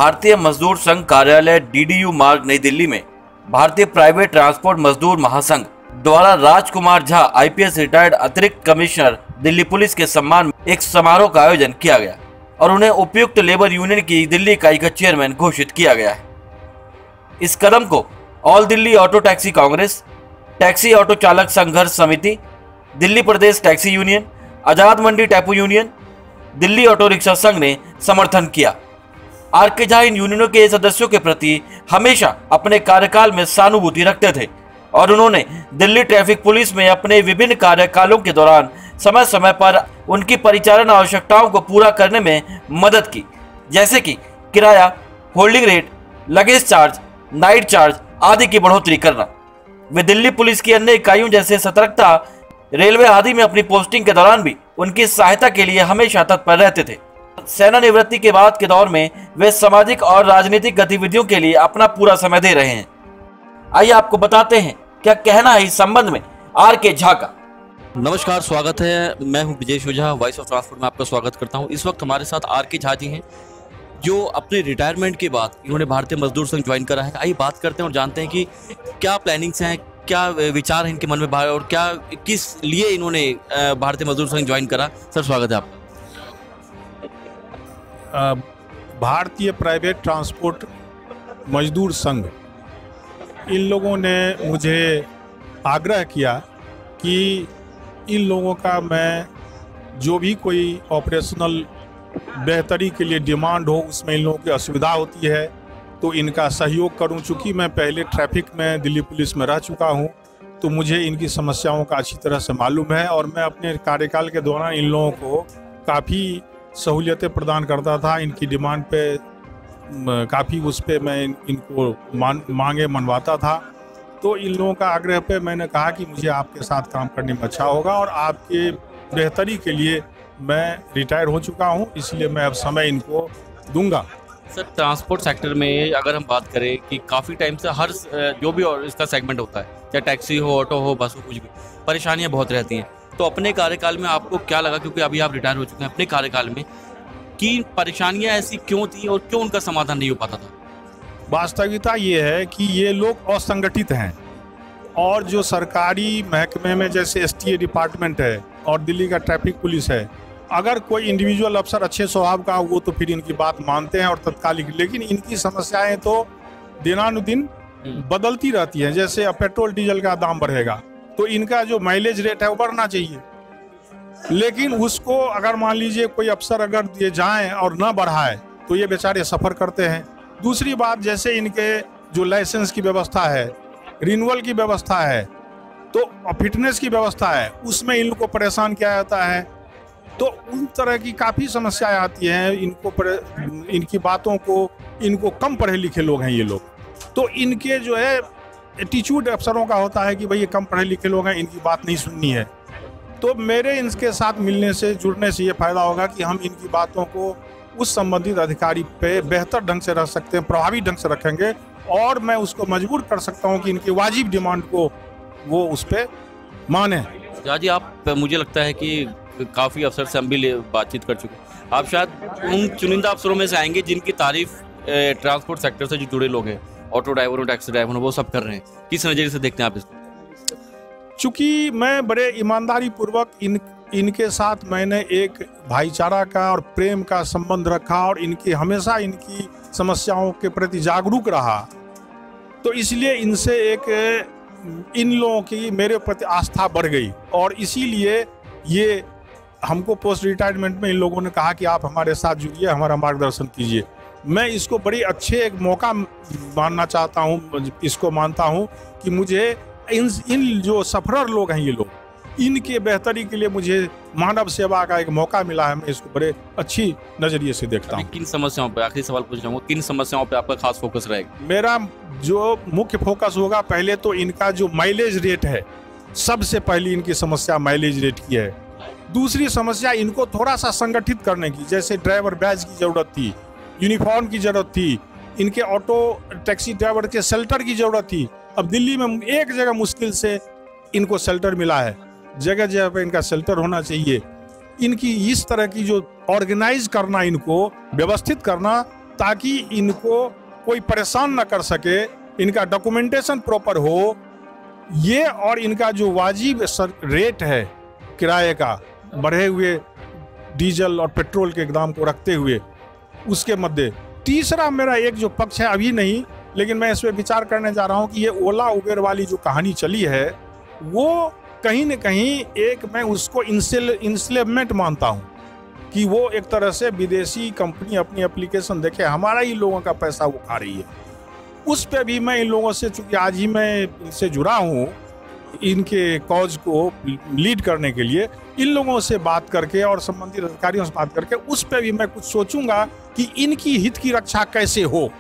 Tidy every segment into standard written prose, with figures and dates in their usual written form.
भारतीय मजदूर संघ कार्यालय डीडीयू मार्ग नई दिल्ली में भारतीय प्राइवेट ट्रांसपोर्ट मजदूर महासंघ द्वारा राजकुमार झा आईपीएस रिटायर्ड अतिरिक्त कमिश्नर दिल्ली पुलिस के सम्मान में एक समारोह का आयोजन किया गया और उन्हें उपयुक्त लेबर यूनियन की दिल्ली इकाई का चेयरमैन घोषित किया गया है। इस कदम को all Delhi auto taxi Congress, taxi auto चालक संघर्ष समिति, दिल्ली प्रदेश टैक्सी यूनियन, आजाद मंडी टैपू यूनियन, दिल्ली ऑटो रिक्शा संघ ने समर्थन किया। आरके झा इन यूनियनों के सदस्यों के प्रति हमेशा अपने कार्यकाल में सहानुभूति रखते थे और उन्होंने दिल्ली ट्रैफिक पुलिस में अपने विभिन्न कार्यकालों के दौरान समय समय पर उनकी परिचालन आवश्यकताओं को पूरा करने में मदद की, जैसे कि किराया, holding rate, luggage charge, night charge आदि की बढ़ोतरी करना। वे दिल्ली पुलिस की अन्य इकाइयों जैसे सतर्कता, रेलवे आदि में अपनी पोस्टिंग के दौरान भी उनकी सहायता के लिए हमेशा तत्पर रहते थे। सेना निवृत्ति के बाद के दौर में वे सामाजिक और राजनीतिक गतिविधियों के लिए अपना पूरा समय दे रहे हैं। आइए आपको बताते हैं क्या कहना है इस संबंध में आरके झा का। नमस्कार, स्वागत है। मैं हूं विजय ओझा, वॉइस ऑफ ट्रांसपोर्ट में आपका स्वागत करता हूं। इस वक्त हमारे साथ आरके झा जी हैं, जो अपने रिटायरमेंट के बाद इन्होंने भारतीय मजदूर संघ ज्वाइन करा है। आइए बात करते हैं और जानते हैं कि क्या प्लानिंग्स हैं, क्या विचार हैं इनके मन में और क्या किस लिए इन्होंने भारतीय मजदूर संघ ज्वाइन करा। सर, स्वागत है आपका। भारतीय प्राइवेट ट्रांसपोर्ट मजदूर संघ, इन लोगों ने मुझे आग्रह किया कि इन लोगों का मैं जो भी कोई ऑपरेशनल बेहतरी के लिए डिमांड हो, उसमें इन लोगों की असुविधा होती है तो इनका सहयोग करूं। चूँकि मैं पहले ट्रैफिक में दिल्ली पुलिस में रह चुका हूं तो मुझे इनकी समस्याओं का अच्छी तरह से मालूम है और मैं अपने कार्यकाल के दौरान इन लोगों को काफ़ी सहूलियतें प्रदान करता था। इनकी डिमांड पे काफ़ी उस पर मैं इनको मांगे मनवाता था। तो इन लोगों का आग्रह पे मैंने कहा कि मुझे आपके साथ काम करने में अच्छा होगा और आपके बेहतरी के लिए मैं रिटायर हो चुका हूं, इसलिए मैं अब समय इनको दूंगा। सर, ट्रांसपोर्ट सेक्टर में अगर हम बात करें कि काफ़ी टाइम से हर जो भी और इसका सेगमेंट होता है, चाहे टैक्सी हो, ऑटो हो, बस हो, कुछ भी, परेशानियां बहुत रहती हैं। तो अपने कार्यकाल में आपको क्या लगा, क्योंकि अभी आप रिटायर हो चुके हैं, अपने कार्यकाल में कि परेशानियां ऐसी क्यों थी और क्यों उनका समाधान नहीं हो पाता था? वास्तविकता ये है कि ये लोग असंगठित हैं और जो सरकारी महकमे में जैसे एसटीए डिपार्टमेंट है और दिल्ली का ट्रैफिक पुलिस है, अगर कोई इंडिविजुअल अफसर अच्छे स्वभाव का वो तो फिर इनकी बात मानते हैं और तत्कालिक, लेकिन इनकी समस्याएं तो दिनानुदिन बदलती रहती हैं। जैसे अब पेट्रोल डीजल का दाम बढ़ेगा तो इनका जो माइलेज रेट है वो बढ़ना चाहिए, लेकिन उसको अगर मान लीजिए कोई अफसर अगर ये जाएं और न बढ़ाए तो ये बेचारे सफ़र करते हैं। दूसरी बात, जैसे इनके जो लाइसेंस की व्यवस्था है, रिन्यूअल की व्यवस्था है, तो फिटनेस की व्यवस्था है, उसमें इन लोग को परेशान किया जाता है। तो उन तरह की काफ़ी समस्याएं आती हैं। इनकी बातों को, इनको कम पढ़े लिखे लोग हैं ये लोग, तो इनके जो है एटीट्यूड अफसरों का होता है कि भाई ये कम पढ़े लिखे लोग हैं, इनकी बात नहीं सुननी है। तो मेरे इनके साथ मिलने से, जुड़ने से ये फ़ायदा होगा कि हम इनकी बातों को उस संबंधित अधिकारी पे बेहतर ढंग से रख सकते हैं, प्रभावी ढंग से रखेंगे और मैं उसको मजबूर कर सकता हूँ कि इनकी वाजिब डिमांड को वो उस पर माने। झा जी, आप, मुझे लगता है कि काफ़ी अफसर से हम भी बातचीत कर चुके हैं। आप शायद उन चुनिंदा अफसरों में से आएंगे जिनकी तारीफ ट्रांसपोर्ट सेक्टर से जो जुड़े लोग हैं, ऑटो ड्राइवर हो, टैक्सी ड्राइवर हो, वो सब कर रहे हैं। किस नज़रिए से देखते हैं आप इसको? चूँकि मैं बड़े ईमानदारी पूर्वक इनके साथ मैंने एक भाईचारा का और प्रेम का संबंध रखा और इनकी हमेशा इनकी समस्याओं के प्रति जागरूक रहा, तो इसलिए इनसे इन लोगों की मेरे प्रति आस्था बढ़ गई और इसीलिए ये हमको पोस्ट रिटायरमेंट में इन लोगों ने कहा कि आप हमारे साथ जुड़िए, हमारा मार्गदर्शन कीजिए। मैं इसको बड़ी अच्छे एक मौका मानना चाहता हूँ, इसको मानता हूँ कि मुझे इन जो सफरर लोग हैं ये लोग, इनके बेहतरी के लिए मुझे मानव सेवा का एक मौका मिला है। मैं इसको बड़े अच्छी नज़रिए से देखता हूँ। किन समस्याओं पे, आखिरी सवाल पूछ रहा हूँ, किन समस्याओं पे आपका खास फोकस रहेगा? मेरा जो मुख्य फोकस होगा, पहले तो इनका जो माइलेज रेट है, सबसे पहली इनकी समस्या माइलेज रेट की है। दूसरी समस्या इनको थोड़ा सा संगठित करने की, जैसे ड्राइवर बैज की ज़रूरत थी, यूनिफॉर्म की ज़रूरत थी, इनके ऑटो टैक्सी ड्राइवर के शेल्टर की ज़रूरत थी। अब दिल्ली में एक जगह मुश्किल से इनको शेल्टर मिला है, जगह जगह पे इनका शेल्टर होना चाहिए। इनकी इस तरह की जो ऑर्गेनाइज करना, इनको व्यवस्थित करना, ताकि इनको कोई परेशान न कर सके, इनका डॉक्यूमेंटेशन प्रॉपर हो, ये और इनका जो वाजिब रेट है किराए का, बढ़े हुए डीजल और पेट्रोल के दाम को रखते हुए, उसके मध्य। तीसरा मेरा एक जो पक्ष है, अभी नहीं लेकिन मैं इस पर विचार करने जा रहा हूँ कि ये ओला उबेर वाली जो कहानी चली है वो कहीं न कहीं एक मैं उसको इंस्लेवमेंट मानता हूँ कि वो एक तरह से विदेशी कंपनी अपनी एप्लीकेशन देखे हमारा ही लोगों का पैसा वो खा रही है। उस पे भी मैं इन लोगों से, चूंकि आज ही मैं इनसे जुड़ा हूँ इनके कॉज को लीड करने के लिए, इन लोगों से बात करके और संबंधित अधिकारियों से बात करके उस पे भी मैं कुछ सोचूंगा कि इनकी हित की रक्षा कैसे हो।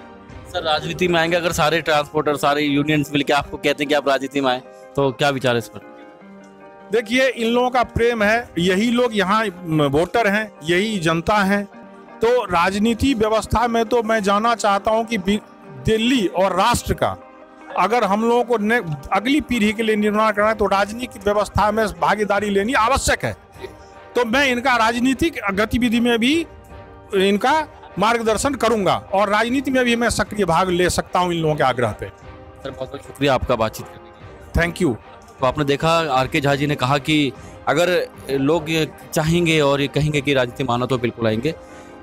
सर राजनीति में आएंगे, अगर सारे ट्रांसपोर्टर सारे यूनियंस मिलकर आपको कहते हैं कि आप राजनीति में आए, तो क्या विचार है इस पर? देखिए, इन लोगों का प्रेम है, यही लोग यहाँ वोटर हैं, यही जनता है। तो राजनीति व्यवस्था में तो मैं जानना चाहता हूँ कि दिल्ली और राष्ट्र का अगर हम लोगों को अगली पीढ़ी के लिए निर्माण करना है तो राजनीतिक व्यवस्था में भागीदारी लेनी आवश्यक है। तो मैं इनका राजनीतिक गतिविधि में भी इनका मार्गदर्शन करूंगा और राजनीति में भी मैं सक्रिय भाग ले सकता हूं इन लोगों के आग्रह पे। सर बहुत बहुत शुक्रिया आपका बातचीत करने के लिए। Thank you. तो आपने देखा आर.के. झा जी ने कहा कि अगर लोग चाहेंगे और ये कहेंगे कि राजनीति मानो तो बिल्कुल आएंगे।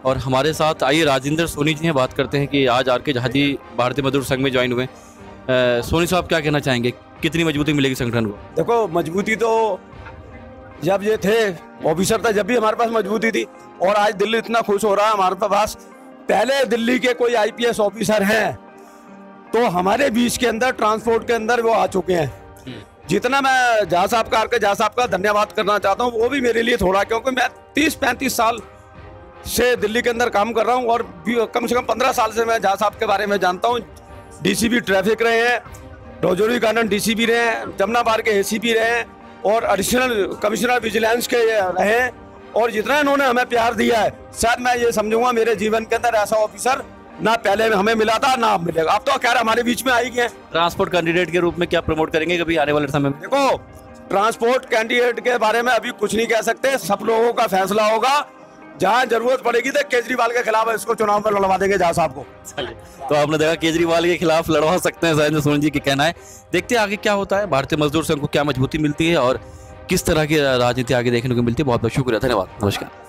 और हमारे साथ आइए राजेंद्र सोनी जी हैं, बात करते हैं कि आज आर.के. झा जी भारतीय मजदूर संघ में ज्वाइन हुए। सोनी साहब क्या कहना चाहेंगे, कितनी मजबूती मिलेगी संगठन को? देखो, मजबूती तो जब ये थे ऑफिसर था जब भी हमारे पास मजबूती थी, और आज दिल्ली इतना खुश हो रहा है हमारे पास। पहले दिल्ली के कोई आईपीएस ऑफिसर हैं तो हमारे बीच के अंदर ट्रांसपोर्ट के अंदर वो आ चुके हैं। जितना मैं झा साहब का, आर.के. झा साहब का धन्यवाद करना चाहता हूँ, वो भी मेरे लिए थोड़ा, क्योंकि मैं 30-35 साल से दिल्ली के अंदर काम कर रहा हूँ और कम से कम 15 साल से मैं झा साहब के बारे में जानता हूँ। डीसीपी ट्रैफिक रहे हैं, रजौरी गार्डन डीसीपी रहे हैं, जमुना बार के एसीपी रहे हैं और एडिशनल कमिश्नर विजिलेंस के रहे हैं। और जितना इन्होंने हमें प्यार दिया है, शायद मैं ये समझूंगा मेरे जीवन के अंदर ऐसा ऑफिसर ना पहले हमें मिला था ना मिलेगा। अब तो खैर हमारे बीच में आई गए। ट्रांसपोर्ट कैंडिडेट के रूप में क्या प्रमोट करेंगे कभी आने वाले समय में? देखो, ट्रांसपोर्ट कैंडिडेट के बारे में अभी कुछ नहीं कह सकते, सब लोगों का फैसला होगा। जहाँ जरूरत पड़ेगी तो केजरीवाल के खिलाफ इसको चुनाव में लड़वा देंगे झा साहब को। तो आपने देखा केजरीवाल के खिलाफ लड़वा सकते हैं, राजेंद्र सोनी जी की कहना है। देखते हैं आगे क्या होता है, भारतीय मजदूर संघ को क्या मजबूती मिलती है और किस तरह की राजनीति आगे देखने को मिलती है। बहुत बहुत शुक्रिया, धन्यवाद, नमस्कार।